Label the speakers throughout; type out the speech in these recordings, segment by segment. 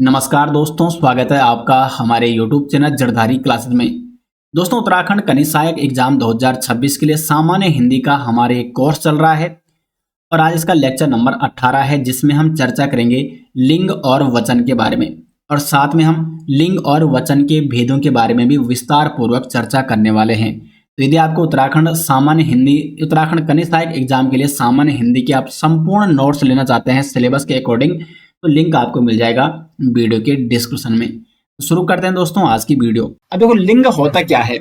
Speaker 1: नमस्कार दोस्तों, स्वागत है आपका हमारे YouTube चैनल जड़धारी क्लासेस में। दोस्तों, उत्तराखंड कनिष्ठ सहायक एग्जाम 2026 के लिए सामान्य हिंदी का हमारे एक कोर्स चल रहा है और आज इसका लेक्चर नंबर 18 है, जिसमें हम चर्चा करेंगे लिंग और वचन के बारे में और साथ में हम लिंग और वचन के भेदों के बारे में भी विस्तार पूर्वक चर्चा करने वाले हैं। तो यदि आपको उत्तराखंड कनिष्ठ सहायक एग्जाम के लिए सामान्य हिंदी के आप संपूर्ण नोट्स लेना चाहते हैं सिलेबस के अकॉर्डिंग, तो लिंक आपको मिल जाएगा वीडियो के डिस्क्रिप्शन में। तो शुरू करते हैं दोस्तों आज की वीडियो। अब देखो, लिंग होता क्या है।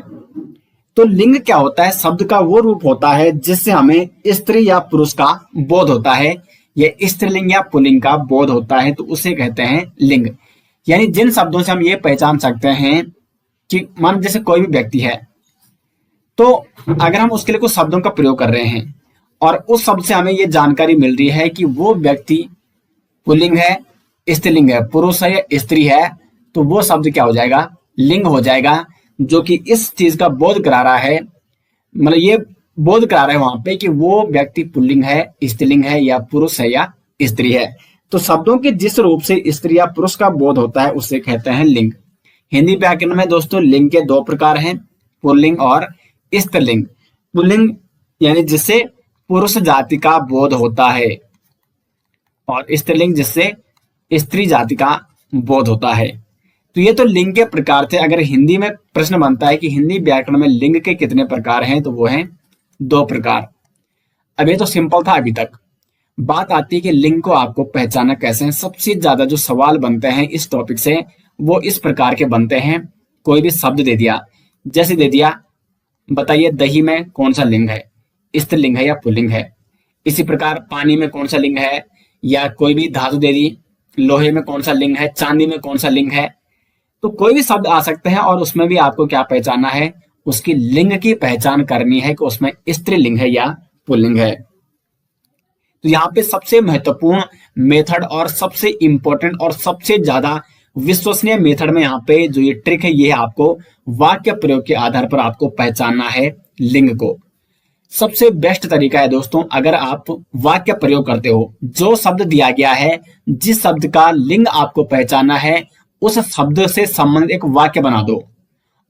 Speaker 1: तो लिंग क्या होता है? शब्द का वो रूप होता है जिससे हमें स्त्री या पुरुष का बोध होता है, या स्त्रीलिंग या पुल्लिंग का बोध होता है, तो उसे कहते हैं लिंग। यानी जिन शब्दों से हम ये पहचान सकते हैं कि मान जैसे कोई भी व्यक्ति है, तो अगर हम उसके लिए कुछ शब्दों का प्रयोग कर रहे हैं और उस शब्द से हमें ये जानकारी मिल रही है कि वो व्यक्ति पुल्लिंग है, स्त्रीलिंग है, पुरुष है या स्त्री है, तो वो शब्द क्या हो जाएगा? लिंग हो जाएगा, जो कि इस चीज का बोध करा रहा है, मतलब ये बोध करा रहा है वहां पे कि वो व्यक्ति पुल्लिंग है, स्त्रीलिंग है या पुरुष है या स्त्री है। तो शब्दों के जिस रूप से स्त्री या पुरुष का बोध होता है उसे कहते हैं लिंग। हिंदी व्याकरण में दोस्तों लिंग के दो प्रकार हैं, पुल्लिंग और स्त्रीलिंग। पुल्लिंग यानी जिससे पुरुष जाति का बोध होता है और स्त्रीलिंग जिससे स्त्री जाति का बोध होता है। तो ये तो लिंग के प्रकार थे। अगर हिंदी में प्रश्न बनता है कि हिंदी व्याकरण में लिंग के कितने प्रकार हैं, तो वो हैं 2 प्रकार। अब ये तो सिंपल था अभी तक। बात आती है कि लिंग को आपको पहचाना कैसे है। सबसे ज्यादा जो सवाल बनते हैं इस टॉपिक से वो इस प्रकार के बनते हैं। कोई भी शब्द दे दिया, जैसे दे दिया बताइए दही में कौन सा लिंग है, स्त्रीलिंग है या पुल्लिंग है। इसी प्रकार पानी में कौन सा लिंग है, या कोई भी धातु दे दी, लोहे में कौन सा लिंग है, चांदी में कौन सा लिंग है। तो कोई भी शब्द आ सकते हैं और उसमें भी आपको क्या पहचानना है? उसकी लिंग की पहचान करनी है कि उसमें स्त्रीलिंग है या पुल्लिंग है। तो यहाँ पे सबसे महत्वपूर्ण मेथड और सबसे इंपॉर्टेंट और सबसे ज्यादा विश्वसनीय मेथड में यहाँ पे जो ये ट्रिक है, ये आपको वाक्य प्रयोग के आधार पर आपको पहचानना है लिंग को। सबसे बेस्ट तरीका है दोस्तों, अगर आप वाक्य प्रयोग करते हो, जो शब्द दिया गया है, जिस शब्द का लिंग आपको पहचानना है, उस शब्द से संबंधित एक वाक्य बना दो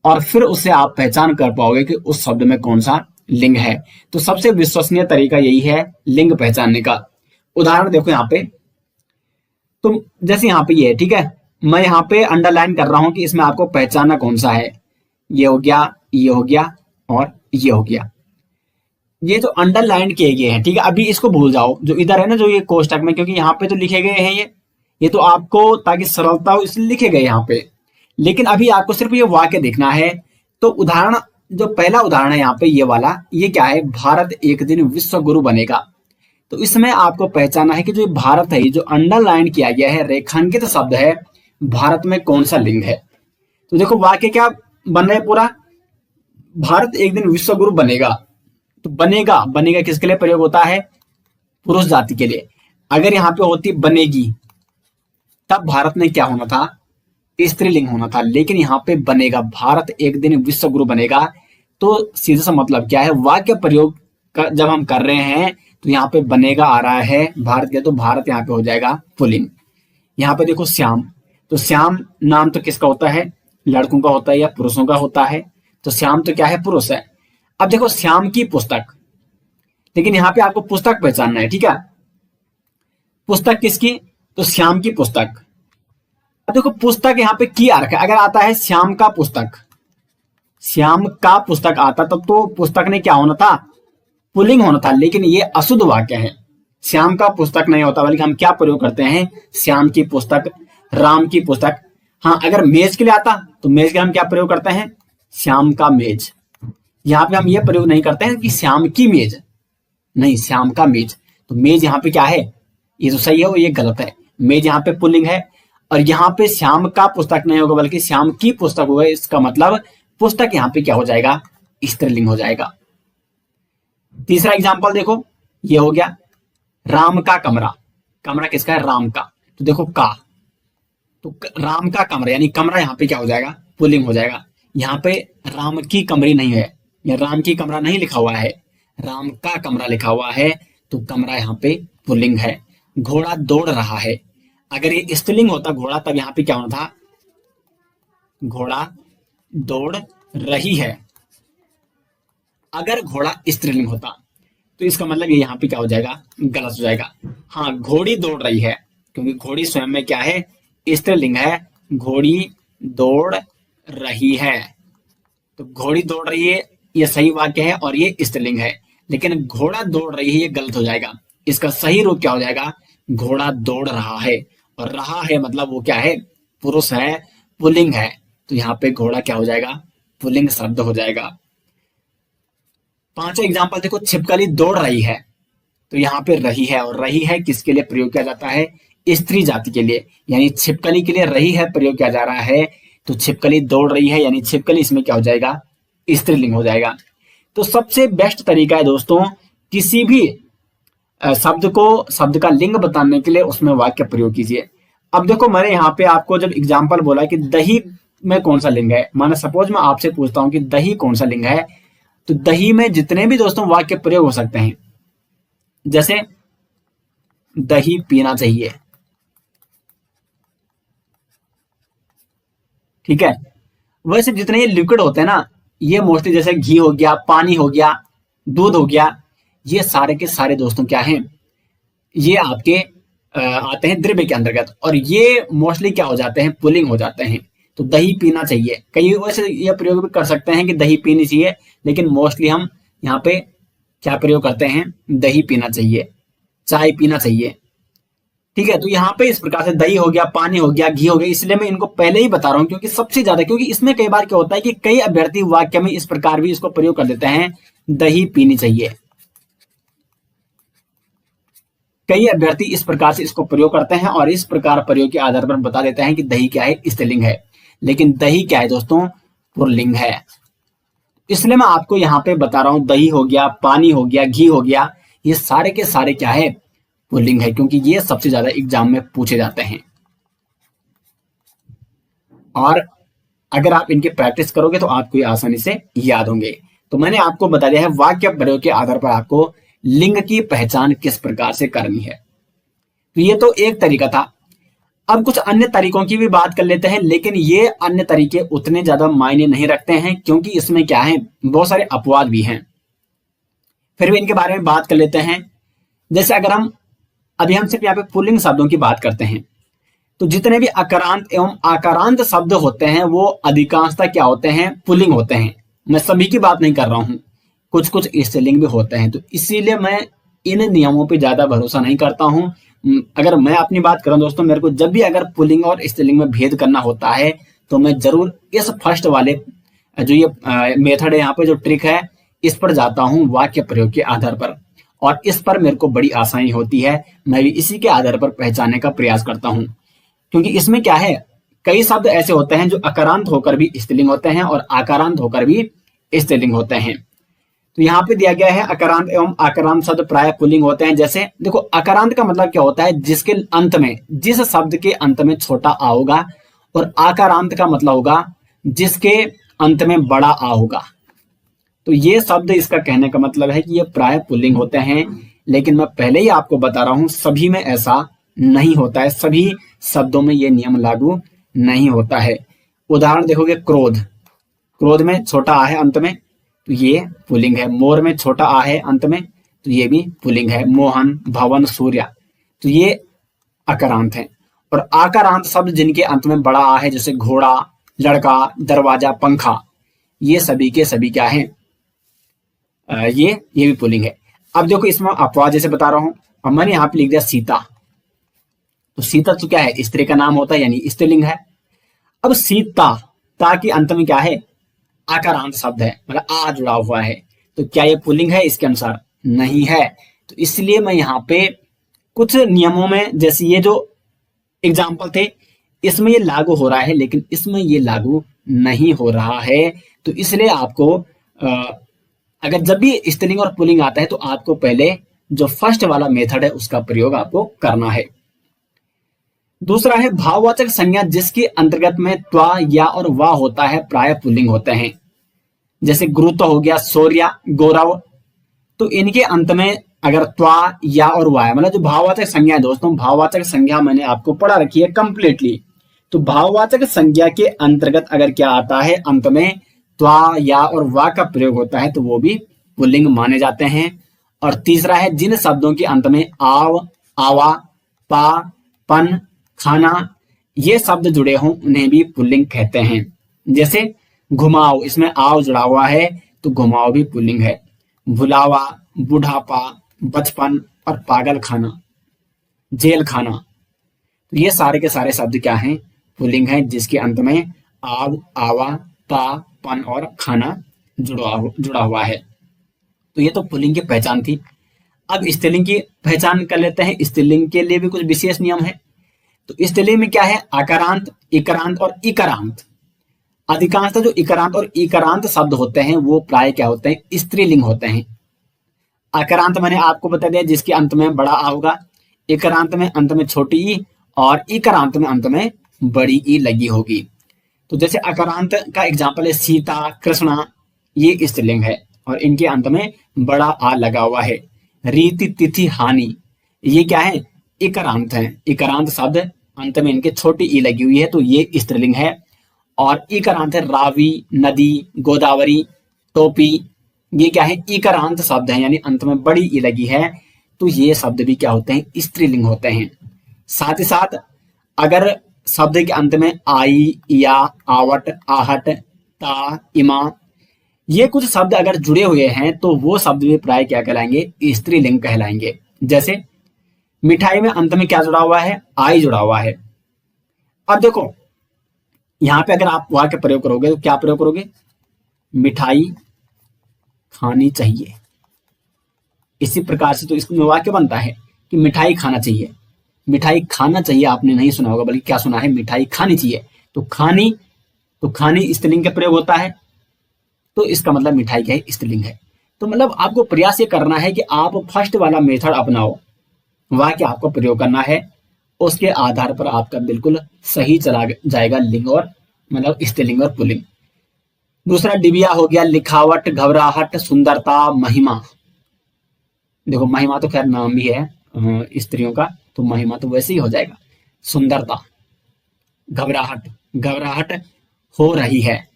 Speaker 1: और फिर उसे आप पहचान कर पाओगे कि उस शब्द में कौन सा लिंग है। तो सबसे विश्वसनीय तरीका यही है लिंग पहचानने का। उदाहरण देखो यहाँ पे, तो जैसे यहाँ पे ये है, ठीक है, मैं यहाँ पे अंडरलाइन कर रहा हूं कि इसमें आपको पहचानना कौन सा है। ये हो गया, ये हो गया और ये हो गया। ये तो अंडरलाइन किए गए हैं, ठीक है। अभी इसको भूल जाओ, जो इधर है ना, जो ये कोष्टक में, क्योंकि यहाँ पे तो लिखे गए हैं ये तो आपको ताकि सरलता हो इसलिए लिखे गए यहाँ पे, लेकिन अभी आपको सिर्फ ये वाक्य देखना है। तो उदाहरण, जो पहला उदाहरण है यहाँ पे ये वाला, ये क्या है? भारत एक दिन विश्व गुरु बनेगा। तो इसमें आपको पहचानना है कि जो भारत है, जो अंडरलाइन किया गया है, रेखांकित शब्द है, भारत में कौन सा लिंग है। तो देखो वाक्य क्या बन रहा है पूरा, भारत एक दिन विश्व गुरु बनेगा। तो बनेगा, बनेगा किसके लिए प्रयोग होता है? पुरुष जाति के लिए। अगर यहाँ पे होती बनेगी, तब भारत में क्या होना था? स्त्रीलिंग होना था। लेकिन यहाँ पे बनेगा, भारत एक दिन विश्व गुरु बनेगा। तो सीधा सा मतलब क्या है? वाक्य प्रयोग जब हम कर रहे हैं तो यहाँ पे बनेगा आ रहा है भारत के, तो भारत यहाँ पे हो जाएगा पुल्लिंग। यहाँ पे देखो श्याम, तो श्याम नाम तो किसका होता है? लड़कों का होता है या पुरुषों का होता है। तो श्याम तो क्या है? पुरुष है। अब देखो श्याम की पुस्तक, लेकिन यहाँ पे आपको पुस्तक पहचानना है, ठीक है। पुस्तक किसकी? तो श्याम की पुस्तक। अब देखो पुस्तक यहाँ पे की आ रखा है। अगर आता है श्याम का पुस्तक, श्याम का पुस्तक आता, तब तो पुस्तक ने क्या होना था? पुल्लिंग होना था। लेकिन ये अशुद्ध वाक्य है, श्याम का पुस्तक नहीं होता, बल्कि हम क्या प्रयोग करते हैं? श्याम की पुस्तक, राम की पुस्तक। हाँ, अगर मेज के लिए आता तो मेज के हम क्या प्रयोग करते हैं? श्याम का मेज। यहाँ पे हम ये प्रयोग नहीं करते हैं कि श्याम की मेज, नहीं, श्याम का मेज। तो मेज यहाँ पे क्या है? ये तो सही है और ये गलत है। मेज यहाँ पे पुल्लिंग है और यहाँ पे श्याम का पुस्तक नहीं होगा बल्कि श्याम की पुस्तक होगा। इसका मतलब पुस्तक यहाँ पे क्या हो जाएगा? स्त्रीलिंग हो जाएगा। तीसरा एग्जाम्पल देखो, ये हो गया राम का कमरा। कमरा किसका है? राम का। तो देखो का, तो राम का कमरा, यानी कमरा यहाँ पे क्या हो जाएगा? पुल्लिंग हो जाएगा। यहाँ पे राम की कमरी नहीं है, या राम की कमरा नहीं लिखा हुआ है, राम का कमरा लिखा हुआ है, तो कमरा यहाँ पे पुल्लिंग है। घोड़ा दौड़ रहा है, अगर ये स्त्रीलिंग होता घोड़ा, तब यहाँ पे क्या होना था, घोड़ा दौड़ रही है। अगर घोड़ा स्त्रीलिंग होता तो इसका मतलब ये यहाँ पे क्या हो जाएगा, गलत हो जाएगा। हाँ, घोड़ी दौड़ रही है, क्योंकि घोड़ी स्वयं में क्या है, स्त्रीलिंग है। घोड़ी दौड़ रही है, तो घोड़ी दौड़ रही है ये सही वाक्य है और ये स्त्रीलिंग है। लेकिन घोड़ा दौड़ रही है ये गलत हो जाएगा। इसका सही रूप क्या हो जाएगा, घोड़ा दौड़ रहा है। और रहा है मतलब वो क्या है, पुरुष है, पुल्लिंग है। तो यहाँ पे घोड़ा क्या हो जाएगा, पुल्लिंग शब्द हो जाएगा। पांचवा एग्जाम्पल देखो, छिपकली दौड़ रही है। तो यहाँ पे रही है, और रही है किसके लिए प्रयोग किया जाता है, स्त्री जाति के लिए, यानी छिपकली के लिए रही है प्रयोग किया जा रहा है। तो छिपकली दौड़ रही है यानी छिपकली इसमें क्या हो जाएगा, स्त्रीलिंग हो जाएगा। तो सबसे बेस्ट तरीका है दोस्तों, किसी भी शब्द का लिंग बताने के लिए उसमें वाक्य प्रयोग कीजिए। अब देखो, मैंने यहाँ पे आपको जब एग्जाम्पल बोला कि दही में कौन सा लिंग है, माना सपोज मैं आपसे पूछता हूं कि दही कौन सा लिंग है, तो दही में जितने भी दोस्तों वाक्य प्रयोग हो सकते हैं, जैसे दही पीना चाहिए, ठीक है। वैसे जितने ये लिक्विड होते हैं ना, ये मोस्टली जैसे घी हो गया, पानी हो गया, दूध हो गया, ये सारे के सारे दोस्तों क्या हैं, ये आपके आते हैं द्रव्य के अंतर्गत, और ये मोस्टली क्या हो जाते हैं, पुलिंग हो जाते हैं। तो दही पीना चाहिए, कई वैसे ये प्रयोग भी कर सकते हैं कि दही पीनी चाहिए, लेकिन मोस्टली हम यहाँ पे क्या प्रयोग करते हैं, दही पीना चाहिए, चाय पीना चाहिए, ठीक है। तो यहाँ पे इस प्रकार से दही हो गया, पानी हो गया, घी हो गया, इसलिए मैं इनको पहले ही बता रहा हूं क्योंकि सबसे ज्यादा, क्योंकि इसमें कई बार क्या होता है कि कई अभ्यर्थी वाक्य में इस प्रकार भी इसको प्रयोग कर देते हैं, दही पीनी चाहिए। कई अभ्यर्थी इस प्रकार से इसको प्रयोग करते हैं और इस प्रकार प्रयोग के आधार पर बता देते हैं कि दही क्या है, स्त्रीलिंग है। लेकिन दही क्या है दोस्तों, पुल्लिंग है। इसलिए मैं आपको यहाँ पे बता रहा हूं, दही हो गया, पानी हो गया, घी हो गया, ये सारे के सारे क्या है, पुल्लिंग है, क्योंकि ये सबसे ज्यादा एग्जाम में पूछे जाते हैं। और अगर आप इनकी प्रैक्टिस करोगे तो आपको ये आसानी से याद होंगे। तो मैंने आपको बता दिया है वाक्य प्रयोग के आधार पर आपको लिंग की पहचान किस प्रकार से करनी है। तो ये तो एक तरीका था। अब कुछ अन्य तरीकों की भी बात कर लेते हैं, लेकिन ये अन्य तरीके उतने ज्यादा मायने नहीं रखते हैं, क्योंकि इसमें क्या है, बहुत सारे अपवाद भी हैं। फिर भी इनके बारे में बात कर लेते हैं। जैसे अगर अभी हम सिर्फ यहाँ पे पुल्लिंग शब्दों की बात करते हैं, तो जितने भी अकारांत एवं आकारांत शब्द होते हैं वो अधिकांशतः क्या होते हैं, पुल्लिंग होते हैं। मैं सभी की बात नहीं कर रहा हूं, कुछ कुछ स्त्रीलिंग भी होते हैं। तो इसीलिए मैं इन नियमों पे ज्यादा भरोसा नहीं करता हूं। अगर मैं अपनी बात करूं दोस्तों, मेरे को जब भी अगर पुल्लिंग और स्त्रीलिंग में भेद करना होता है तो मैं जरूर इस फर्स्ट वाले जो ये मेथड है, यहाँ पे जो ट्रिक है, इस पर जाता हूं वाक्य प्रयोग के आधार पर, और इस पर मेरे को बड़ी आसानी होती है। मैं भी इसी के आधार पर पहचानने का प्रयास करता हूं, क्योंकि इसमें क्या है, कई शब्द ऐसे होते हैं जो अकारांत होकर भी स्त्रीलिंग होते हैं और आकारांत होकर भी स्त्रीलिंग होते हैं। तो यहाँ पे दिया गया है अकारांत एवं आकारांत शब्द प्राय पुल्लिंग होते हैं। जैसे देखो, अकारांत का मतलब क्या होता है, जिसके अंत में, जिस शब्द के अंत में छोटा आ होगा, और आकारांत का मतलब होगा जिसके अंत में बड़ा आ होगा। तो ये शब्द, इसका कहने का मतलब है कि ये प्राय पुल्लिंग होते हैं। लेकिन मैं पहले ही आपको बता रहा हूं, सभी में ऐसा नहीं होता है, सभी शब्दों में ये नियम लागू नहीं होता है। उदाहरण देखोगे, क्रोध, क्रोध में छोटा आ है अंत में, तो ये पुल्लिंग है। मोर में छोटा आ है अंत में, तो ये भी पुल्लिंग है। मोहन, भवन, सूर्य, तो ये अकारांत है। और आकारांत शब्द जिनके अंत में बड़ा आ है, जैसे घोड़ा, लड़का, दरवाजा, पंखा, ये सभी के सभी क्या है, ये भी पुल्लिंग है। अब देखो, इसमें अपवाद जैसे बता रहा हूं। अब मैंने यहाँ पे लिख दिया सीता, तो सीता तो क्या है, स्त्री का नाम होता है, यानी स्त्रीलिंग है। अब सीता, ता के अंत में क्या है, आकारांत शब्द है, मतलब आ जुड़ा हुआ है, तो क्या ये पुल्लिंग है, इसके अनुसार नहीं है। तो इसलिए मैं यहाँ पे कुछ नियमों में, जैसे ये जो एग्जाम्पल थे, इसमें ये लागू हो रहा है, लेकिन इसमें ये लागू नहीं हो रहा है। तो इसलिए आपको अगर जब भी स्त्रीलिंग और पुल्लिंग आता है, तो आपको पहले जो फर्स्ट वाला मेथड है उसका प्रयोग आपको करना है। दूसरा है भाववाचक संज्ञा जिसके अंतर्गत में त्वा, या और वा होता है, प्राय पुल्लिंग होते हैं। जैसे गुरुत्व हो गया, शौर्य, गौरव, तो इनके अंत में अगर त्वा या और वाय मतलब जो भाववाचक संज्ञा है दोस्तों, भाववाचक संज्ञा मैंने आपको पढ़ा रखी है कंप्लीटली। तो भाववाचक संज्ञा के अंतर्गत अगर क्या आता है, अंत में त्वा या और वा का प्रयोग होता है तो वो भी पुल्लिंग माने जाते हैं। और तीसरा है जिन शब्दों के अंत में आव, आवा, पा, पन, खाना ये शब्द जुड़े हों उन्हें भी पुल्लिंग कहते हैं। जैसे घुमाओ, इसमें आव जुड़ा हुआ है तो घुमाओ भी पुल्लिंग है। भुलावा, बुढ़ापा, बचपन और पागल खाना, जेल खाना, तो ये सारे के सारे शब्द क्या हैं, पुल्लिंग हैं, जिसके अंत में आव, आवा, पा, पन और खाना जुड़ा हुआ है। तो ये तो पुल्लिंग की पहचान थी। अब स्त्रीलिंग की पहचान कर लेते हैं। स्त्रीलिंग के लिए भी कुछ विशेष नियम है। तो स्त्रीलिंग में क्या है, आकारांत, इकारांत और इकारांत। अधिकांशतः जो इकारांत और इकारांत शब्द होते हैं वो प्राय क्या होते हैं, स्त्रीलिंग होते हैं। आकारांत मैंने आपको बता दिया जिसके अंत में बड़ा आ होगा, इकारांत में अंत में छोटी ई और इकारांत में अंत में बड़ी ई लगी होगी। तो जैसे आकारांत का एग्जाम्पल है सीता, कृष्णा, ये स्त्रीलिंग है और इनके अंत में बड़ा आ लगा हुआ है। रीति, तिथि, हानि, ये क्या है, इकारांत है। इकारांत शब्द अंत में इनके छोटी ई लगी हुई है तो ये स्त्रीलिंग है। और इकारांत है रावी, नदी, गोदावरी, टोपी, ये क्या है, इकारांत शब्द है यानी अंत में बड़ी ई लगी है तो ये शब्द भी क्या होते हैं, स्त्रीलिंग होते हैं। साथ ही साथ अगर शब्द के अंत में आई, या, आवट, आहट, ता, इमा, ये कुछ शब्द अगर जुड़े हुए हैं तो वो शब्द भी प्राय क्या कहलाएंगे, स्त्रीलिंग कहलाएंगे। जैसे मिठाई में अंत में क्या जुड़ा हुआ है, आई जुड़ा हुआ है। अब देखो यहां पे अगर आप वाक्य प्रयोग करोगे तो क्या प्रयोग करोगे, मिठाई खानी चाहिए। इसी प्रकार से तो इसमें वाक्य बनता है कि मिठाई खाना चाहिए। मिठाई खाना चाहिए आपने नहीं सुना होगा, बल्कि क्या सुना है, मिठाई खानी चाहिए। तो खानी स्त्रीलिंग का प्रयोग होता है तो इसका मतलब मिठाई क्या है, स्त्रीलिंग है। तो मतलब आपको प्रयास ये करना है कि आप फर्स्ट वाला मेथड अपनाओ, वाक्य आपको प्रयोग करना है, उसके आधार पर आपका बिल्कुल सही चला जाएगा लिंग और मतलब स्त्रीलिंग और पुल्लिंग। दूसरा डिबिया हो गया, लिखावट, घबराहट, सुंदरता, महिमा। देखो महिमा तो खैर नाम भी है स्त्रियों का, तो महिमा तो वैसे ही हो जाएगा। सुंदरता, घबराहट हो रही है,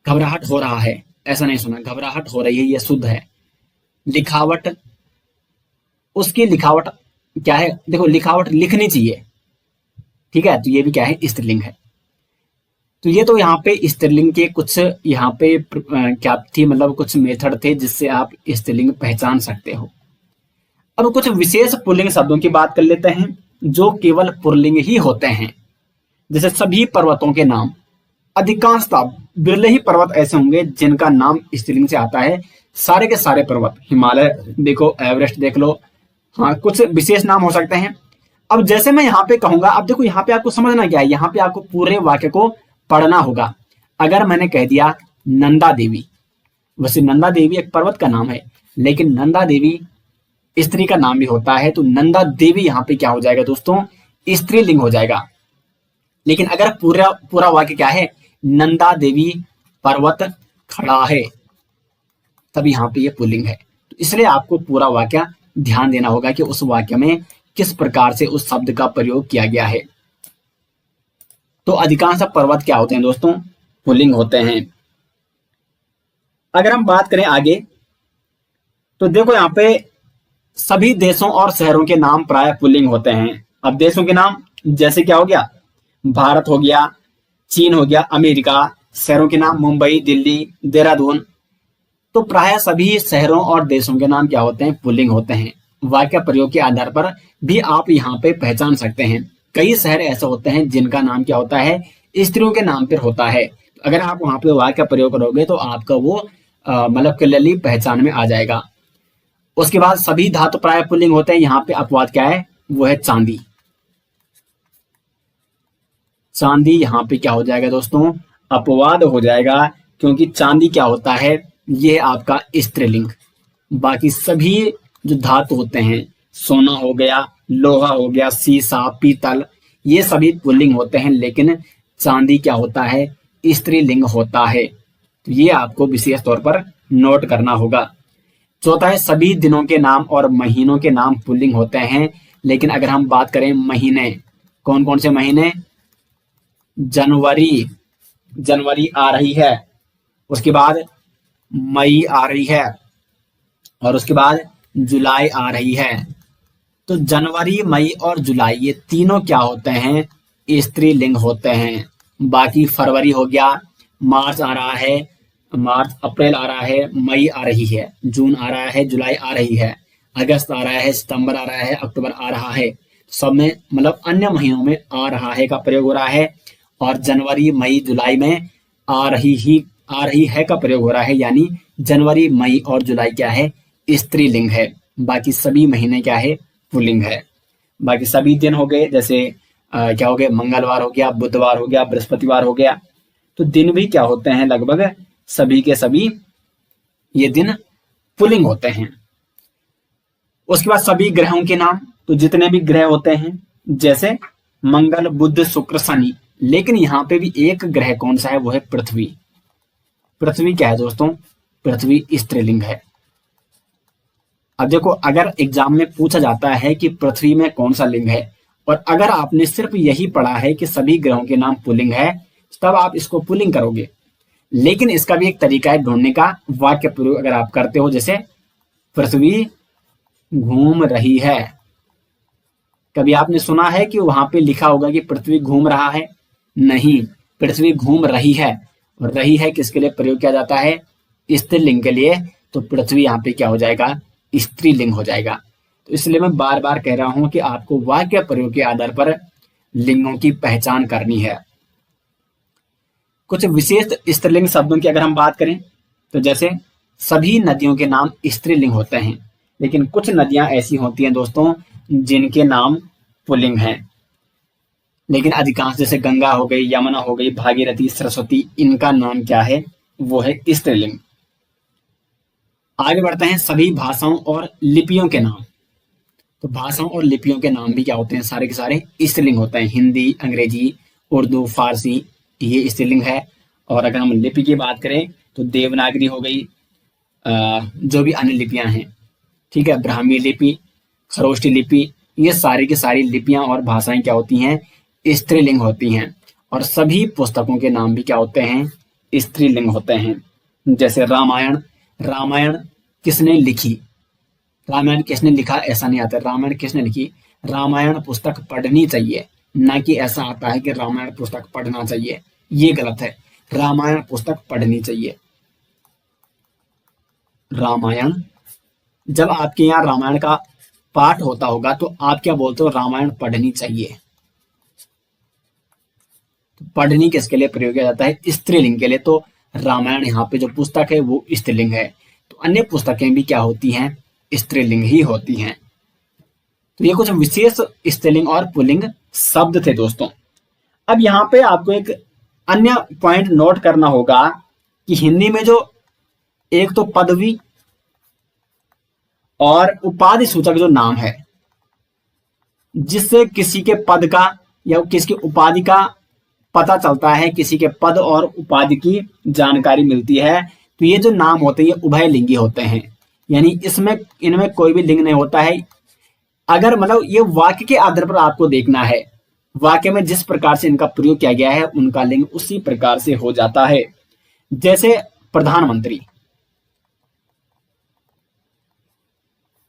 Speaker 1: घबराहट हो रहा है, ऐसा नहीं सुना, घबराहट हो रही है, यह शुद्ध है। लिखावट, उसकी लिखावट क्या है, देखो लिखावट लिखनी चाहिए, ठीक है, तो ये भी क्या है, स्त्रीलिंग है। तो ये तो यहाँ पे स्त्रीलिंग के कुछ यहाँ पे क्या थी, मतलब कुछ मेथड थे जिससे आप स्त्रीलिंग पहचान सकते हो। अब कुछ विशेष पुल्लिंग शब्दों की बात कर लेते हैं जो केवल पुल्लिंग ही होते हैं। जैसे सभी पर्वतों के नाम, अधिकांशतः बिरले ही पर्वत ऐसे होंगे जिनका नाम स्त्रीलिंग से आता है। सारे के सारे पर्वत, हिमालय देखो, एवरेस्ट देख लो, हाँ कुछ विशेष नाम हो सकते हैं। अब जैसे मैं यहाँ पे कहूंगा, अब देखो यहाँ पे आपको समझना क्या है, यहाँ पे आपको पूरे वाक्य को पढ़ना होगा। अगर मैंने कह दिया नंदा देवी, वैसे नंदा देवी एक पर्वत का नाम है लेकिन नंदा देवी स्त्री का नाम भी होता है, तो नंदा देवी यहाँ पे क्या हो जाएगा दोस्तों, स्त्रीलिंग हो जाएगा। लेकिन अगर पूरा वाक्य क्या है, नंदा देवी पर्वत खड़ा है, तब यहाँ पे ये पुल्लिंग है। तो इसलिए आपको पूरा वाक्य ध्यान देना होगा कि उस वाक्य में किस प्रकार से उस शब्द का प्रयोग किया गया है। तो अधिकांश पर्वत क्या होते हैं दोस्तों, पुल्लिंग होते हैं। अगर हम बात करें आगे तो देखो यहाँ पे सभी देशों और शहरों के नाम प्राय पुल्लिंग होते हैं। अब देशों के नाम जैसे क्या हो गया, भारत हो गया, चीन हो गया, अमेरिका। शहरों के नाम मुंबई, दिल्ली, देहरादून। तो प्राय सभी शहरों और देशों के नाम क्या होते हैं, पुल्लिंग होते हैं। वाक्य प्रयोग के आधार पर भी आप यहाँ पे पहचान सकते हैं। कई शहर ऐसे होते हैं जिनका नाम क्या होता है, स्त्रियों के नाम पर होता है। अगर आप वहां पे वाक्य प्रयोग करोगे तो आपका वो मतलब क्लियरली पहचान में आ जाएगा। उसके बाद सभी धातु प्राय पुल्लिंग होते हैं। यहाँ पे अपवाद क्या है, वो है चांदी। चांदी यहाँ पे क्या हो जाएगा दोस्तों, अपवाद हो जाएगा, क्योंकि चांदी क्या होता है, ये आपका स्त्रीलिंग। बाकी सभी जो धातु होते हैं, सोना हो गया, लोहा हो गया, सीसा, पीतल, ये सभी पुल्लिंग होते हैं, लेकिन चांदी क्या होता है, स्त्रीलिंग होता है। तो ये आपको विशेष तौर पर नोट करना होगा। चौथा है सभी दिनों के नाम और महीनों के नाम पुल्लिंग होते हैं। लेकिन अगर हम बात करें महीने, कौन कौन से महीने, जनवरी, जनवरी आ रही है, उसके बाद मई आ रही है, और उसके बाद जुलाई आ रही है। तो जनवरी, मई और जुलाई ये तीनों क्या होते हैं, स्त्रीलिंग होते हैं। बाकी फरवरी हो गया, मार्च आ रहा है, मार्च अप्रैल आ रहा है, मई आ रही है, जून आ रहा है, जुलाई आ रही है, अगस्त आ रहा है, सितंबर आ रहा है, अक्टूबर आ रहा है। सब में मतलब अन्य महीनों में आ रहा है का प्रयोग हो रहा है, और जनवरी, मई, जुलाई में आ रही है का प्रयोग हो रहा है। यानी जनवरी, मई और जुलाई क्या है, स्त्रीलिंग है। बाकी सभी महीने क्या है, पुल्लिंग है। बाकी सभी दिन हो गए, जैसे क्या हो गए, मंगलवार हो गया, बुधवार हो गया, बृहस्पतिवार हो गया। तो दिन भी क्या होते हैं, लगभग सभी के सभी ये दिन पुल्लिंग होते हैं। उसके बाद सभी ग्रहों के नाम, तो जितने भी ग्रह होते हैं, जैसे मंगल, बुध, शुक्र, शनि। लेकिन यहां पे भी एक ग्रह कौन सा है, वो है पृथ्वी। पृथ्वी क्या है दोस्तों, पृथ्वी स्त्रीलिंग है। अब देखो, अगर एग्जाम में पूछा जाता है कि पृथ्वी में कौन सा लिंग है, और अगर आपने सिर्फ यही पढ़ा है कि सभी ग्रहों के नाम पुल्लिंग है, तब आप इसको पुल्लिंग करोगे। लेकिन इसका भी एक तरीका है ढूंढने का, वाक्य प्रयोग अगर आप करते हो, जैसे पृथ्वी घूम रही है। कभी आपने सुना है कि वहां पे लिखा होगा कि पृथ्वी घूम रहा है? नहीं, पृथ्वी घूम रही है। और रही है किसके लिए प्रयोग किया जाता है, स्त्रीलिंग के लिए। तो पृथ्वी यहाँ पे क्या हो जाएगा, स्त्रीलिंग हो जाएगा। तो इसलिए मैं बार बार कह रहा हूं कि आपको वाक्य प्रयोग के आधार पर लिंगों की पहचान करनी है। कुछ विशेष स्त्रीलिंग शब्दों की अगर हम बात करें, तो जैसे सभी नदियों के नाम स्त्रीलिंग होते हैं, लेकिन कुछ नदियां ऐसी होती हैं दोस्तों जिनके नाम पुल्लिंग हैं। लेकिन अधिकांश, जैसे गंगा हो गई, यमुना हो गई, भागीरथी, सरस्वती, इनका नाम क्या है, वो है स्त्रीलिंग। आगे बढ़ते हैं, सभी भाषाओं और लिपियों के नाम। तो भाषाओं और लिपियों के नाम भी क्या होते हैं, सारे के सारे स्त्रीलिंग होते हैं। हिंदी, अंग्रेजी, उर्दू, फारसी, ये स्त्रीलिंग है। और अगर हम लिपि की बात करें, तो देवनागरी हो गई, जो भी अन्य लिपियां हैं, ठीक है, ब्राह्मी लिपि, खरोष्टी लिपि, ये सारी की सारी लिपियां और भाषाएं क्या होती हैं, स्त्रीलिंग होती हैं। और सभी पुस्तकों के नाम भी क्या होते हैं, स्त्रीलिंग होते हैं। जैसे रामायण, रामायण किसने लिखी, रामायण किसने लिखा ऐसा नहीं आता, रामायण किसने लिखी, रामायण पुस्तक पढ़नी चाहिए, ना कि ऐसा आता है कि रामायण पुस्तक पढ़ना चाहिए, ये गलत है। रामायण पुस्तक पढ़नी चाहिए। रामायण, जब आपके यहाँ रामायण का पाठ होता होगा तो आप क्या बोलते हो, रामायण पढ़नी चाहिए। तो पढ़नी किसके लिए प्रयोग किया जाता है, स्त्रीलिंग के लिए। तो रामायण यहाँ पे जो पुस्तक है वो स्त्रीलिंग है। तो अन्य पुस्तकें भी क्या होती हैं, स्त्रीलिंग ही होती हैं। तो ये कुछ विशेष स्त्रीलिंग और पुल्लिंग शब्द थे दोस्तों। अब यहाँ पे आपको एक अन्य पॉइंट नोट करना होगा कि हिंदी में जो एक तो पदवी और उपाधि सूचक जो नाम है, जिससे किसी के पद का या किसी की उपाधि का पता चलता है, किसी के पद और उपाधि की जानकारी मिलती है, तो ये जो नाम होते हैं ये उभयलिंगी होते हैं। यानी इसमें इनमें कोई भी लिंग नहीं होता है। अगर मतलब ये वाक्य के आधार पर आपको देखना है, वाक्य में जिस प्रकार से इनका प्रयोग किया गया है उनका लिंग उसी प्रकार से हो जाता है। जैसे प्रधानमंत्री,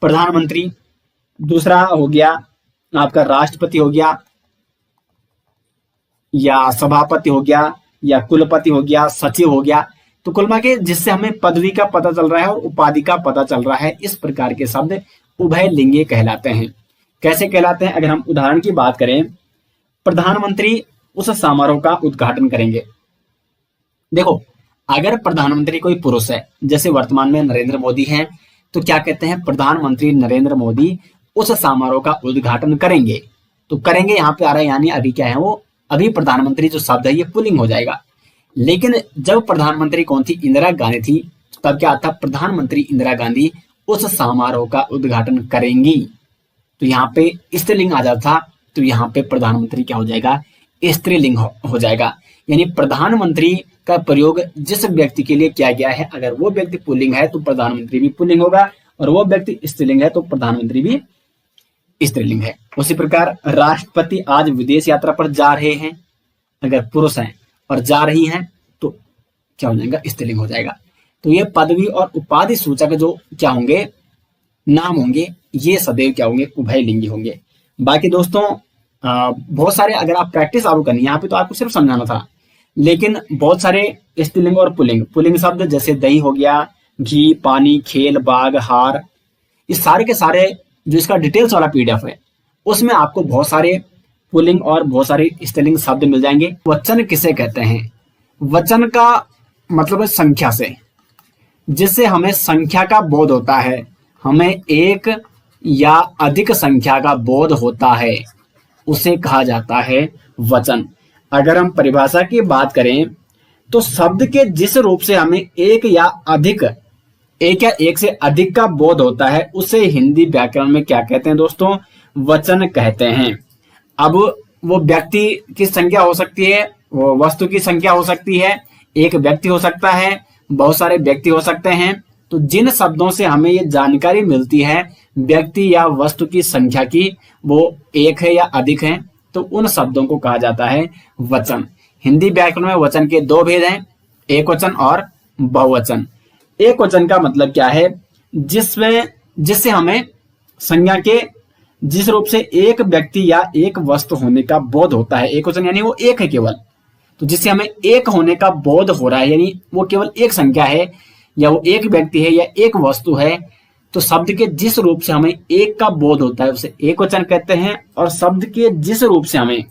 Speaker 1: प्रधानमंत्री, दूसरा हो गया आपका राष्ट्रपति हो गया, या सभापति हो गया, या कुलपति हो गया, सचिव हो गया। तो कुल मिला के जिससे हमें पदवी का पता चल रहा है और उपाधि का पता चल रहा है, इस प्रकार के शब्द उभयलिंगी कहलाते हैं। कैसे कहलाते हैं, अगर हम उदाहरण की बात करें, प्रधानमंत्री उस समारोह का उद्घाटन करेंगे। देखो, अगर प्रधानमंत्री कोई पुरुष है, जैसे वर्तमान में नरेंद्र मोदी हैं, तो क्या कहते हैं, प्रधानमंत्री नरेंद्र मोदी उस समारोह का उद्घाटन करेंगे। तो करेंगे यहाँ पे आ रहा है, यानी अभी क्या है, वो अभी प्रधानमंत्री जो शब्द है ये पुल्लिंग हो जाएगा। लेकिन जब प्रधानमंत्री कौन थी, इंदिरा गांधी थी, तब क्या था, प्रधानमंत्री इंदिरा गांधी उस समारोह का उद्घाटन करेंगी। तो यहाँ पे स्त्रीलिंग आ जाता था, तो यहाँ पे प्रधानमंत्री क्या हो जाएगा, स्त्रीलिंग हो जाएगा। यानी प्रधानमंत्री का प्रयोग जिस व्यक्ति के लिए किया गया है, अगर वो व्यक्ति पुल्लिंग है तो प्रधानमंत्री भी पुल्लिंग होगा, और वो व्यक्ति स्त्रीलिंग है तो प्रधानमंत्री भी स्त्रीलिंग है। उसी प्रकार राष्ट्रपति आज विदेश यात्रा पर जा रहे हैं, अगर पुरुष हैं और जा रही हैं तो क्या हो जाएगा, स्त्रीलिंग हो जाएगा। तो ये पदवी और उपाधि सूचक जो क्या होंगे, नाम होंगे, ये सदैव क्या होंगे, उभयलिंगी होंगे। बाकी दोस्तों बहुत सारे, अगर आप प्रैक्टिस आपको करनी है, यहाँ पे तो आपको सिर्फ समझाना था, लेकिन बहुत सारे स्त्रीलिंग और पुल्लिंग, पुल्लिंग शब्द जैसे दही हो गया, घी, पानी, खेल, बाग, हार, ये सारे के सारे जो इसका डिटेल्स वाला पीडीएफ है उसमें आपको बहुत सारे पुल्लिंग और बहुत सारे स्त्रीलिंग शब्द मिल जाएंगे। वचन किसे कहते हैं? वचन का मतलब है संख्या से, जिससे हमें संख्या का बोध होता है, हमें एक या अधिक संख्या का बोध होता है, उसे कहा जाता है वचन। अगर हम परिभाषा की बात करें तो शब्द के जिस रूप से हमें एक या एक से अधिक का बोध होता है उसे हिंदी व्याकरण में क्या कहते हैं दोस्तों? वचन कहते हैं। अब वो व्यक्ति की संख्या हो सकती है, वो वस्तु की संख्या हो सकती है, एक व्यक्ति हो सकता है, बहुत सारे व्यक्ति हो सकते हैं। तो जिन शब्दों से हमें ये जानकारी मिलती है व्यक्ति या वस्तु की संख्या की, वो एक है या अधिक है, तो उन शब्दों को कहा जाता है वचन। हिंदी व्याकरण में वचन के दो भेद हैं, एक वचन और बहुवचन। एक वचन का मतलब क्या है? जिससे हमें संज्ञा के जिस रूप से एक व्यक्ति या एक वस्तु होने का बोध होता है, एक वचन यानी वो एक है केवल, तो जिससे हमें एक होने का बोध हो रहा है, यानी वो केवल एक संख्या है या वो एक व्यक्ति है या एक वस्तु है, तो शब्द के जिस रूप से हमें एक का बोध होता है उसे एक वचन कहते हैं। और शब्द के जिस रूप से हमें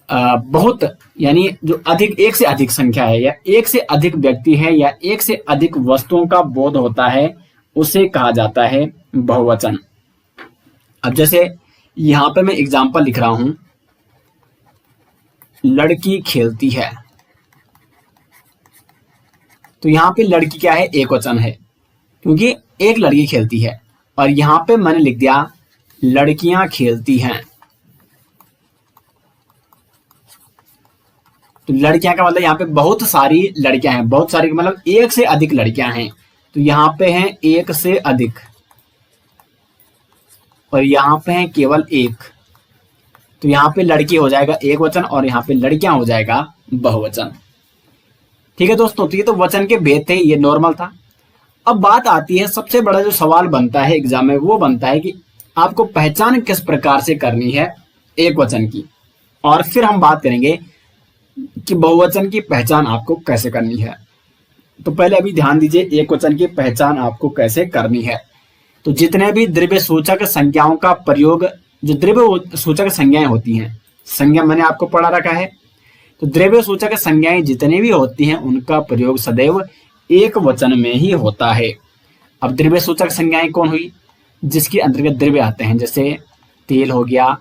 Speaker 1: बहुत, यानी जो अधिक, एक से अधिक संख्या है या एक से अधिक व्यक्ति है या एक से अधिक वस्तुओं का बोध होता है, उसे कहा जाता है बहुवचन। अब जैसे यहां पे मैं एग्जाम्पल लिख रहा हूं, लड़की खेलती है, तो यहां पे लड़की क्या है? एक वचन है, क्योंकि एक लड़की खेलती है। और यहां पे मैंने लिख दिया लड़कियां खेलती हैं, तो लड़कियां का मतलब यहाँ पे बहुत सारी लड़कियां हैं, बहुत सारी मतलब एक से अधिक लड़कियां हैं, तो यहाँ पे हैं एक से अधिक और यहाँ पे है केवल एक, तो यहाँ पे लड़की हो जाएगा एक वचन और यहाँ पे लड़कियां हो जाएगा बहुवचन। ठीक है दोस्तों, तो ये तो वचन के भेद थे, ये नॉर्मल था। अब बात आती है, सबसे बड़ा जो सवाल बनता है एग्जाम में वो बनता है कि आपको पहचान किस प्रकार से करनी है एक वचन की, और फिर हम बात करेंगे कि बहुवचन की पहचान आपको कैसे करनी है। तो पहले अभी ध्यान दीजिए, एक वचन की पहचान आपको कैसे करनी है। तो जितने भी द्रव्य सूचक संज्ञाओं का प्रयोग, जो द्रव्य सूचक संज्ञाएं होती हैं, संज्ञा मैंने आपको पढ़ा रखा है, तो द्रव्य सूचक संज्ञाएं जितनी भी होती हैं उनका प्रयोग सदैव एक वचन में ही होता है। अब द्रव्य सूचक संज्ञाएं कौन हुई? जिसके अंतर्गत द्रव्य आते हैं, जैसे तेल हो गया,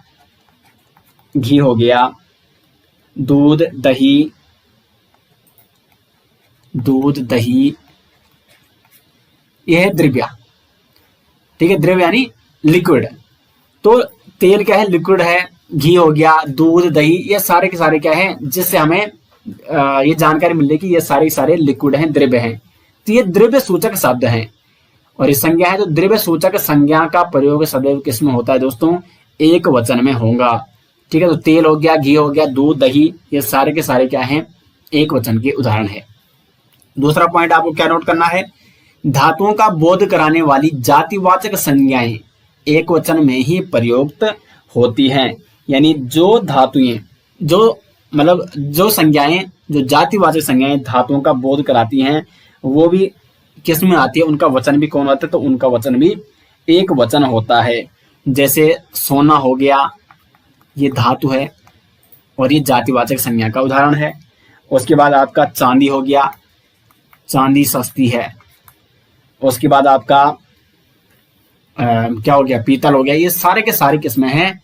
Speaker 1: घी हो गया, दूध, दही, यह है द्रव्य। ठीक है, द्रव्य यानी लिक्विड। तो तेल क्या है? लिक्विड है। घी हो गया, दूध, दही, ये सारे के सारे क्या है? जिससे हमें ये जानकारी मिल रही कि ये सारे लिक्विड हैं, द्रव्य हैं। तो ये द्रव्य सूचक शब्द हैं और ये संज्ञा है। तो द्रव्य सूचक संज्ञा का प्रयोग सदैव किस में होता है दोस्तों? एक वचन में होगा। ठीक है, तो तेल हो गया, घी हो गया, दूध, दही, ये सारे के सारे क्या हैं? एक वचन के उदाहरण है। दूसरा पॉइंट आपको क्या नोट करना है? धातुओं का बोध कराने वाली जातिवाचक संज्ञाएं एक वचन में ही प्रयुक्त होती हैं। यानी जो धातुएं, जो संज्ञाएं, जो जातिवाचक संज्ञाएं धातुओं का बोध कराती हैं, वो भी किस में आती है? उनका वचन भी कौन होता है? तो उनका वचन भी एक वचन होता है। जैसे सोना हो गया, ये धातु है और ये जातिवाचक संज्ञा का उदाहरण है। उसके बाद आपका चांदी हो गया, चांदी सस्ती है। उसके बाद आपका क्या हो गया? पीतल हो गया। ये सारे के सारे किस्में हैं,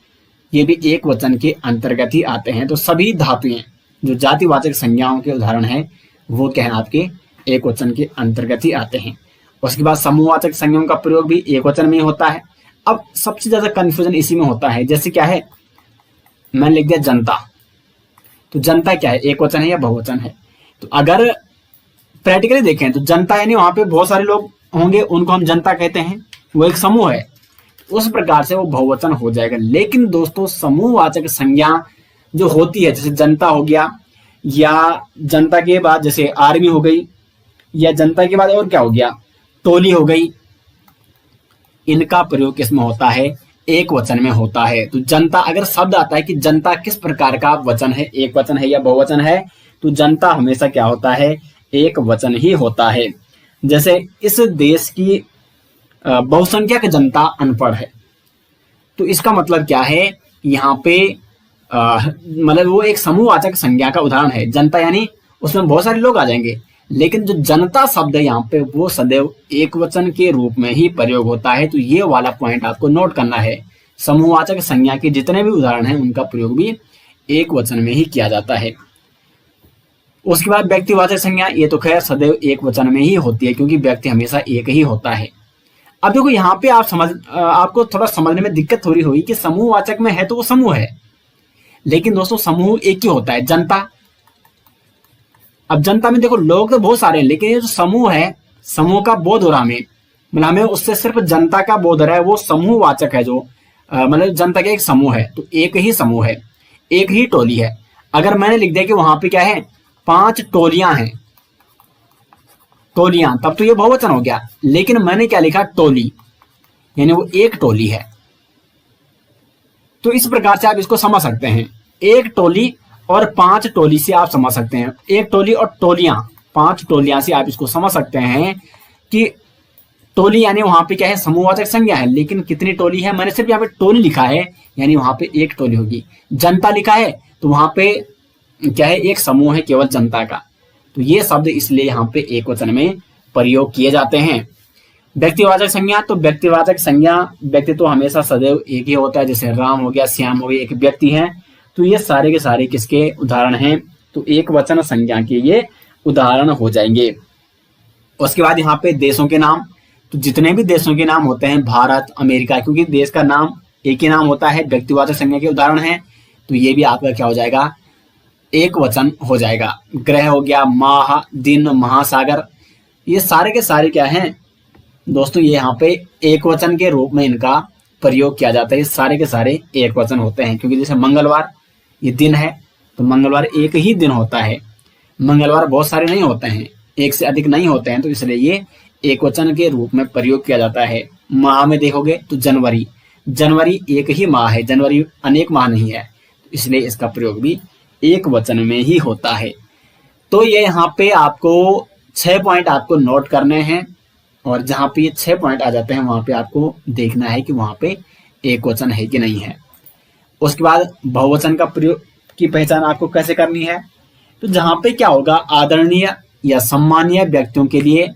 Speaker 1: ये भी एक वचन के अंतर्गत ही आते हैं। तो सभी धातुएं जो जातिवाचक संज्ञाओं के उदाहरण है वो क्या है? आपके एक वचन के अंतर्गत ही आते हैं। उसके बाद समूहवाचक संज्ञाओं का प्रयोग भी एक वचन में ही होता है। अब सबसे ज्यादा कंफ्यूजन इसी में होता है। जैसे क्या है, मैंने लिख दिया जनता, तो जनता क्या है? एक वचन है या बहुवचन है? तो अगर प्रैक्टिकली देखें तो जनता यानी वहां पे बहुत सारे लोग होंगे उनको हम जनता कहते हैं, वो एक समूह है, उस प्रकार से वो बहुवचन हो जाएगा। लेकिन दोस्तों समूहवाचक संज्ञा जो होती है, जैसे जनता हो गया, या जनता के बाद जैसे आर्मी हो गई, या जनता के बाद और क्या हो गया, टोली हो गई, इनका प्रयोग किसमें होता है, एक वचन में होता है। तो जनता, अगर शब्द आता है कि जनता किस प्रकार का वचन है, एक वचन है या बहुवचन है, तो जनता हमेशा क्या होता है, एक वचन ही होता है। जैसे इस देश की बहुसंख्यक जनता अनपढ़ है, तो इसका मतलब क्या है, यहाँ पे मतलब वो एक समूहवाचक संज्ञा का उदाहरण है। जनता यानी उसमें बहुत सारे लोग आ जाएंगे, लेकिन जो जनता शब्द है यहाँ पे वो सदैव एक वचन के रूप में ही प्रयोग होता है। तो ये वाला पॉइंट आपको नोट करना है। समूहवाचक संज्ञा के जितने भी उदाहरण हैं उनका प्रयोग भी एक वचन में ही किया जाता है। उसके बाद व्यक्तिवाचक संज्ञा, ये तो खैर सदैव एक वचन में ही होती है, क्योंकि व्यक्ति हमेशा एक ही होता है। अब देखो यहाँ पे आपको थोड़ा समझने में दिक्कत हो रही होगी कि समूहवाचक में है तो वो समूह है, लेकिन दोस्तों समूह एक ही होता है, जनता। अब जनता में देखो लोग तो बहुत सारे हैं, लेकिन ये जो समूह है, समूह का बोध हो रहा हमें, मतलब हमें उससे सिर्फ जनता का बोध हो रहा है, वो समूहवाचक है, जो मतलब जनता का एक समूह है। तो एक ही समूह है, एक ही टोली है। अगर मैंने लिख दिया कि वहां पे क्या है, 5 टोलियां हैं, टोलियां, तब तो ये बहुवचन हो गया। लेकिन मैंने क्या लिखा, टोली, यानी वो एक टोली है। तो इस प्रकार से आप इसको समझ सकते हैं, एक टोली और 5 टोली से आप समझ सकते हैं, एक टोली और टोलियां, 5 टोलियां से आप इसको समझ सकते हैं कि टोली यानी वहां पे क्या है, समूहवाचक संज्ञा है। लेकिन कितनी टोली है, मैंने सिर्फ यहाँ पे टोली लिखा है, यानी वहां पे एक टोली होगी। जनता लिखा है तो वहां पे क्या है, एक समूह है केवल जनता का। तो ये शब्द इसलिए यहाँ पे एक वचन में प्रयोग किए जाते हैं। व्यक्तिवाचक संज्ञा, तो व्यक्तिवाचक संज्ञा, व्यक्ति तो हमेशा सदैव एक ही होता है। जैसे राम हो गया, श्याम हो गया, एक व्यक्ति है। तो ये सारे के सारे किसके उदाहरण हैं, तो एक वचन संज्ञा के ये उदाहरण हो जाएंगे। उसके बाद यहाँ पे देशों के नाम, तो जितने भी देशों के नाम होते हैं, भारत, अमेरिका, क्योंकि देश का नाम एक ही नाम होता है, व्यक्तिवाचक संज्ञा के उदाहरण है। तो ये भी आपका क्या हो जाएगा, एक वचन हो जाएगा। ग्रह हो गया, माह, दिन, महासागर, ये सारे के सारे क्या हैं दोस्तों, ये यहाँ पे एक वचन के रूप में इनका प्रयोग किया जाता है। ये सारे के सारे एक वचन होते हैं, क्योंकि जैसे मंगलवार ये दिन है, तो मंगलवार एक ही दिन होता है। मंगलवार बहुत सारे नहीं होते हैं, एक से अधिक नहीं होते हैं, तो इसलिए ये एक वचन के रूप में प्रयोग किया जाता है। माह में देखोगे तो जनवरी, जनवरी एक ही माह है, जनवरी अनेक माह नहीं है, इसलिए इसका प्रयोग भी एक वचन में ही होता है। तो ये यहाँ पे आपको 6 पॉइंट आपको नोट करने हैं, और जहां पे ये 6 पॉइंट आ जाते हैं वहां पे आपको देखना है कि वहां पे एक वचन है कि नहीं है। उसके बाद बहुवचन का प्रयोग की पहचान आपको कैसे करनी है, तो जहां पे क्या होगा, आदरणीय या सम्मानीय व्यक्तियों के लिए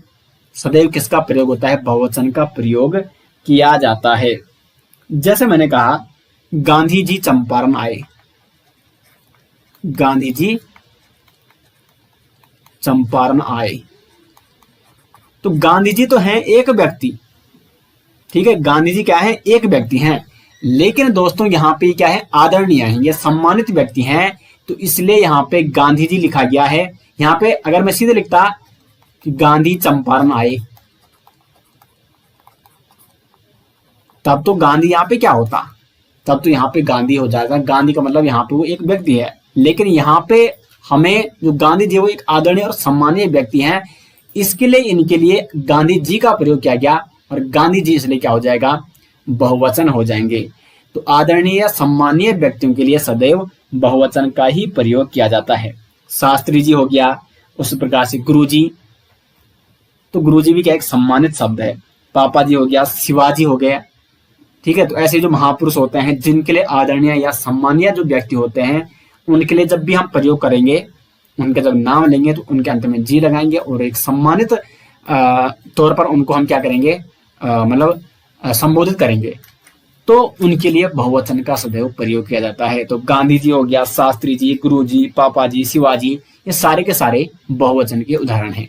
Speaker 1: सदैव किसका प्रयोग होता है, बहुवचन का प्रयोग किया जाता है। जैसे मैंने कहा, गांधी जी चंपारण आए, गांधी जी चंपारण आए, तो गांधी जी तो हैं एक व्यक्ति, ठीक है, गांधी जी क्या है, एक व्यक्ति हैं। लेकिन दोस्तों यहाँ पे क्या है, आदरणीय है, ये सम्मानित व्यक्ति हैं, तो इसलिए यहाँ पे गांधी जी लिखा गया है। यहाँ पे अगर मैं सीधे लिखता कि गांधी चंपारण आए, तब तो गांधी यहाँ पे क्या होता, तब तो यहाँ पे गांधी हो जाएगा। गांधी का मतलब यहाँ पे वो एक व्यक्ति है, लेकिन यहाँ पे हमें जो गांधी जी वो एक आदरणीय और सम्मानीय व्यक्ति हैं, इसके लिए इनके लिए गांधी जी का प्रयोग किया गया, और गांधी जी इसलिए क्या हो जाएगा, बहुवचन हो जाएंगे। तो आदरणीय सम्मानीय व्यक्तियों के लिए सदैव बहुवचन का ही प्रयोग किया जाता है। शास्त्री जी हो गया, उस प्रकार से गुरु जी, तो गुरु जी भी क्या एक सम्मानित शब्द है। पापा जी हो गया, शिवाजी हो गया, ठीक है। तो ऐसे जो महापुरुष होते हैं जिनके लिए आदरणीय या सम्मानीय जो व्यक्ति होते हैं, उनके लिए जब भी हम प्रयोग करेंगे, उनका जब नाम लेंगे तो उनके अंत में जी लगाएंगे, और एक सम्मानित तौर पर उनको हम क्या करेंगे, मतलब संबोधित करेंगे, तो उनके लिए बहुवचन का सदैव प्रयोग किया जाता है। तो गांधी जी हो गया, शास्त्री जी, गुरु जी, पापा जी, शिवाजी, ये सारे के सारे बहुवचन के उदाहरण हैं।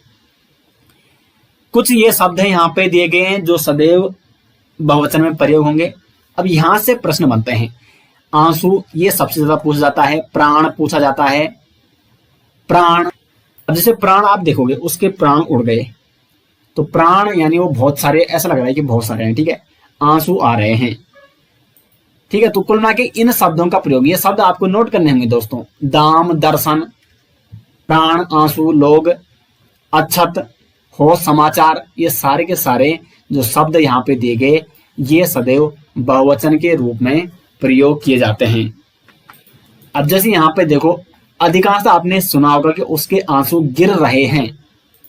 Speaker 1: कुछ ये शब्द हैं यहाँ पे दिए गए हैं जो सदैव बहुवचन में प्रयोग होंगे। अब यहां से प्रश्न बनते हैं। आंसू, ये सबसे ज्यादा पूछा जाता है। प्राण पूछा जाता है, प्राण। अब जैसे प्राण आप देखोगे, उसके प्राण उड़ गए, तो प्राण यानी वो बहुत सारे, ऐसा लग रहा है कि बहुत सारे हैं, ठीक है, आंसू आ रहे हैं, ठीक है। तो कुल मिला के इन शब्दों का प्रयोग, ये शब्द आपको नोट करने होंगे दोस्तों, दाम, दर्शन, प्राण, आंसू, लोग, अक्षत, हो, समाचार, ये सारे के सारे जो शब्द यहाँ पे दिए गए, ये सदैव बहुवचन के रूप में प्रयोग किए जाते हैं। अब जैसे यहाँ पे देखो, अधिकांश आपने सुना होगा कि उसके आंसू गिर रहे हैं,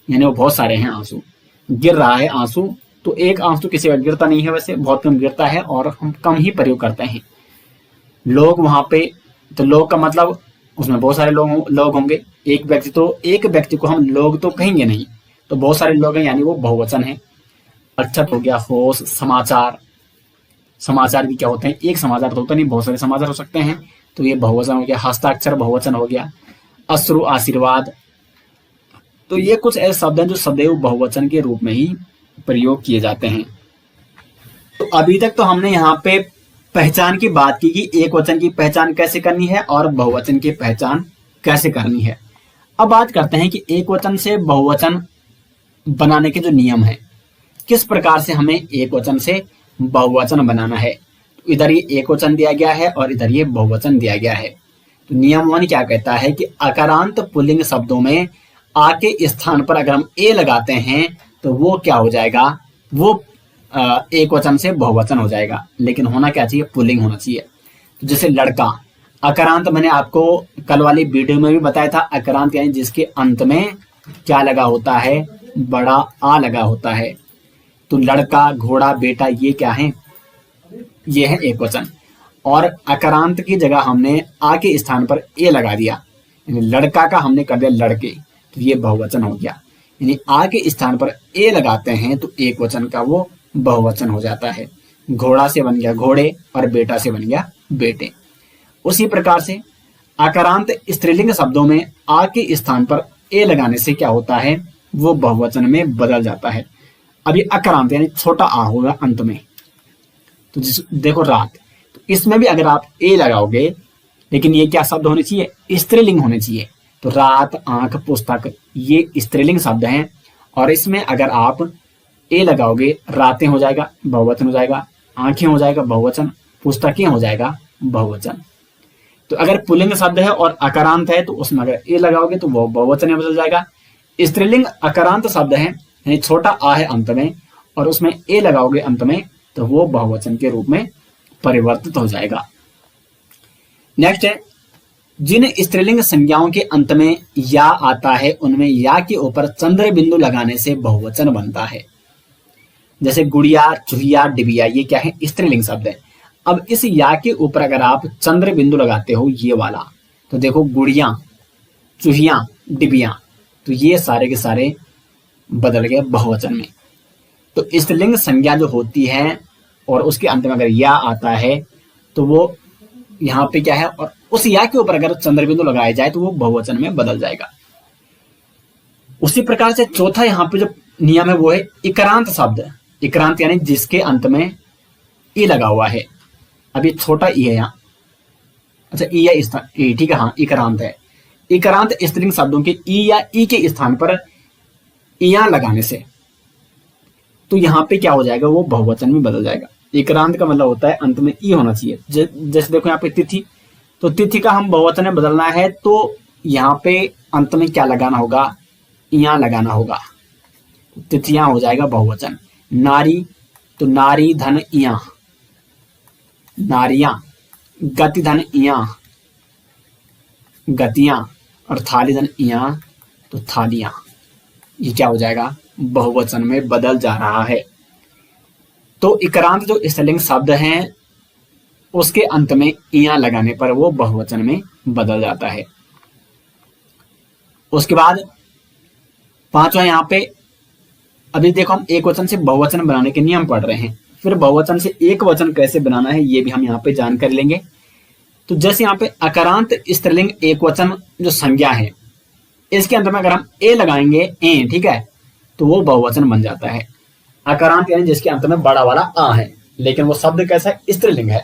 Speaker 1: यानी वो बहुत सारे हैं आंसू, गिर रहा है आंसू। तो एक आंसू किसी का गिरता नहीं है, वैसे बहुत कम गिरता है और हम कम ही प्रयोग करते हैं। लोग वहां पे, तो लोग का मतलब उसमें बहुत सारे लोग होंगे, एक व्यक्ति को हम लोग तो कहेंगे नहीं, तो बहुत सारे लोग हैं, यानी वो बहुवचन है। अक्षत हो गया, होश, समाचार, समाचार भी क्या होते हैं, एक समाचार तो होता नहीं, बहुत सारे समाचार हो सकते हैं, तो ये बहुवचन हो गया। हस्ताक्षर बहुवचन हो गया। अश्रु, आशीर्वाद। तो ये कुछ ऐसे शब्द हैं जो सदैव बहुवचन के रूप में ही प्रयोग किए जाते हैं। तो अभी तक तो हमने यहाँ पे पहचान की बात की कि एक वचन की पहचान कैसे करनी है और बहुवचन की पहचान कैसे करनी है। अब बात करते हैं कि एक वचन से बहुवचन बनाने के जो नियम है, किस प्रकार से हमें एक वचन से बहुवचन बनाना है। तो इधर ये एक वचन दिया गया है और इधर ये बहुवचन दिया गया है। तो नियम 1 क्या कहता है कि अकारांत पुल्लिंग शब्दों में आ के स्थान पर अगर हम ए लगाते हैं तो वो क्या हो जाएगा, वो एक वचन से बहुवचन हो जाएगा, लेकिन होना क्या चाहिए, पुल्लिंग होना चाहिए। तो जैसे लड़का, अकारांत मैंने आपको कल वाली वीडियो में भी बताया था, अकारांत यानी जिसके अंत में क्या लगा होता है, बड़ा आ लगा होता है। तो लड़का, घोड़ा, बेटा, ये क्या है, ये है एक वचन। और अकारांत की जगह हमने आ के स्थान पर ए लगा दिया, यानी लड़का का हमने कर दिया लड़के, तो ये बहुवचन हो गया। यानी आ के स्थान पर ए लगाते हैं तो एक वचन का वो बहुवचन हो जाता है। घोड़ा से बन गया घोड़े और बेटा से बन गया बेटे। उसी प्रकार से आकारांत स्त्रीलिंग शब्दों में आ के स्थान पर ए लगाने से क्या होता है, वो बहुवचन में बदल जाता है। अब ये अकारांत यानी छोटा आ होगा अंत में, तो देखो रात, तो इसमें भी अगर आप ए लगाओगे, लेकिन ये क्या शब्द होने चाहिए, स्त्रीलिंग होने चाहिए। तो रात, आंख, पुस्तक, ये स्त्रीलिंग शब्द हैं, और इसमें अगर आप ए लगाओगे, रातें हो जाएगा बहुवचन हो जाएगा, आंखें हो जाएगा बहुवचन, पुस्तकें हो जाएगा बहुवचन। तो अगर पुल्लिंग शब्द है और अकारांत है तो उसमें अगर ए लगाओगे तो वो बहुवचन में बदल जाएगा। स्त्रीलिंग अकारांत शब्द है, यानी छोटा आ है अंत में और उसमें ए लगाओगे अंत में, तो वो बहुवचन के रूप में परिवर्तित हो जाएगा। नेक्स्ट है, जिन स्त्रीलिंग संज्ञाओं के अंत में या आता है उनमें या के ऊपर चंद्र बिंदु लगाने से बहुवचन बनता है। जैसे गुड़िया, चूहिया, डिबिया, ये क्या है, स्त्रीलिंग शब्द है। अब इस या के ऊपर अगर आप चंद्र बिंदु लगाते हो, ये वाला, तो देखो गुड़िया, चूहिया, डिबिया, तो ये सारे के सारे बदल गए बहुवचन में। तो स्त्रीलिंग संज्ञा जो होती है और उसके अंत में अगर या आता है तो वो यहाँ पे क्या है, और उस या के ऊपर अगर चंद्र बिंदु लगाया जाए तो वो बहुवचन में बदल जाएगा। उसी प्रकार से चौथा यहाँ पे जो नियम है वो है इक्रांत शब्द। इक्रांत यानी जिसके अंत में ई लगा हुआ है। अब ये छोटा ई है यहाँ, अच्छा ई या ई, ठीक है, हाँ इक्रांत है। इक्रांत स्त्रीलिंग शब्दों के ई या ई के स्थान पर इया लगाने से तो यहाँ पे क्या हो जाएगा, वो बहुवचन में बदल जाएगा। इक्रांत का मतलब होता है अंत में ई होना चाहिए। जैसे देखो यहाँ पे तिथि, तो तिथि का हम बहुवचन में बदलना है तो यहाँ पे अंत में क्या लगाना होगा, इया लगाना होगा, तिथियां हो जाएगा बहुवचन। नारी, तो नारी धन इया, नारियां। गति धन इया, गतियां। और थाली धन इया, तो थालियां। ये क्या हो जाएगा, बहुवचन में बदल जा रहा है। तो इक्रांत जो स्त्रीलिंग शब्द हैं उसके अंत में इया लगाने पर वो बहुवचन में बदल जाता है। उसके बाद पांचवा यहाँ पे, अभी देखो हम एक वचन से बहुवचन बनाने के नियम पढ़ रहे हैं, फिर बहुवचन से एक वचन कैसे बनाना है ये भी हम यहाँ पे जानकारी लेंगे। तो जैसे यहाँ पे अकारांत स्त्रीलिंग एक वचन जो संज्ञा है, इसके अंत में अगर हम ए लगाएंगे, ए, ठीक है, तो वो बहुवचन बन जाता है। अकारांत यानी जिसके अंत में बड़ा वाला आ है, लेकिन वो शब्द कैसा है, स्त्रीलिंग है।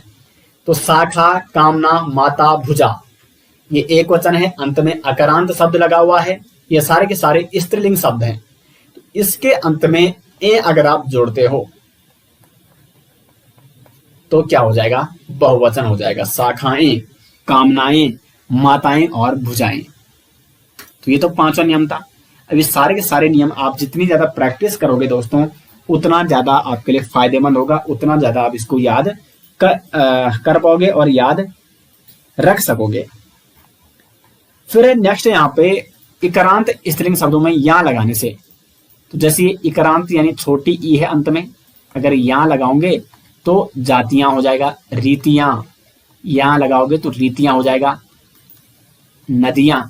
Speaker 1: तो शाखा, कामना, माता, भुजा, ये एक वचन है, अंत में अकारांत शब्द लगा हुआ है, ये सारे के सारे स्त्रीलिंग शब्द हैं। तो इसके अंत में ए अगर आप जोड़ते हो तो क्या हो जाएगा, बहुवचन हो जाएगा। शाखाएं, कामनाएं, माताएं और भुजाएं। तो ये तो पांचवा नियम था। अब ये सारे के सारे नियम आप जितनी ज्यादा प्रैक्टिस करोगे दोस्तों, उतना ज्यादा आपके लिए फायदेमंद होगा, उतना ज्यादा आप इसको याद कर पाओगे और याद रख सकोगे। फिर नेक्स्ट यहाँ पे इकारांत स्त्रीलिंग शब्दों में या लगाने से, तो जैसे ये इकारांत यानी छोटी ई है अंत में, अगर यहां लगाओगे तो जातियां हो जाएगा, रीतियां, यहां लगाओगे तो रीतियां हो जाएगा, नदियां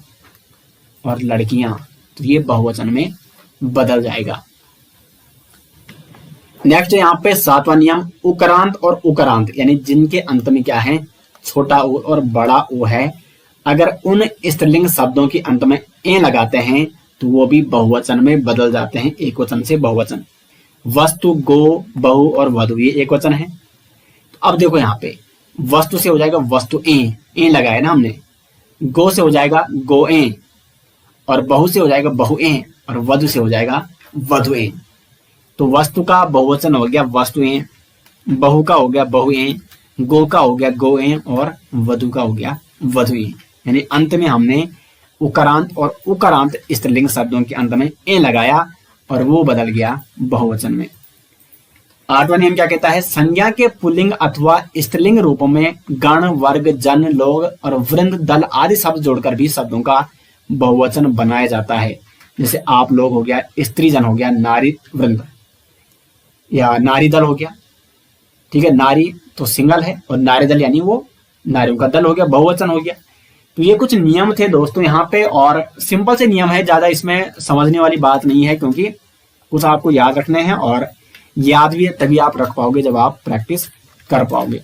Speaker 1: और लड़कियां, तो ये बहुवचन में बदल जाएगा। नेक्स्ट यहाँ पे सातवां नियम, उकारांत और उकारांत यानी जिनके अंत में क्या है, छोटा ऊ और बड़ा ऊ है, अगर उन स्त्रीलिंग शब्दों के अंत में ए लगाते हैं तो वो भी बहुवचन में बदल जाते हैं, एक वचन से बहुवचन। वस्तु, गो, बहु और वधु ये एक वचन है। तो अब देखो यहाँ पे वस्तु से हो जाएगा वस्तु ए लगाया ना हमने, गो से हो जाएगा गो ए, और बहु से हो जाएगा बहु ए, और वधु से हो जाएगा वधु ए। तो वस्तु का बहुवचन हो गया वस्तु ए, बहु का हो गया बहु ए, गो का हो गया गो ए, और वधु का हो गया वधु ए। यानी अंत में हमने उकारांत और उकारांत स्त्रीलिंग शब्दों के अंत में ए लगाया और वो बदल गया बहुवचन में। आठवां नियम क्या कहता है, संज्ञा के पुल्लिंग अथवा स्त्रीलिंग रूपों में गण, वर्ग, जन, लोग और वृंद, दल आदि शब्द जोड़कर भी शब्दों का बहुवचन बनाया जाता है। जैसे आप लोग हो गया, स्त्री जन हो गया, नारी वृंद या नारी दल हो गया, ठीक है, नारी तो सिंगल है और नारी दल यानी वो नारियों का दल हो गया, बहुवचन हो गया। तो ये कुछ नियम थे दोस्तों यहाँ पे, और सिंपल से नियम है, ज्यादा इसमें समझने वाली बात नहीं है, क्योंकि कुछ आपको याद रखने हैं और याद भी तभी आप रख पाओगे जब आप प्रैक्टिस कर पाओगे।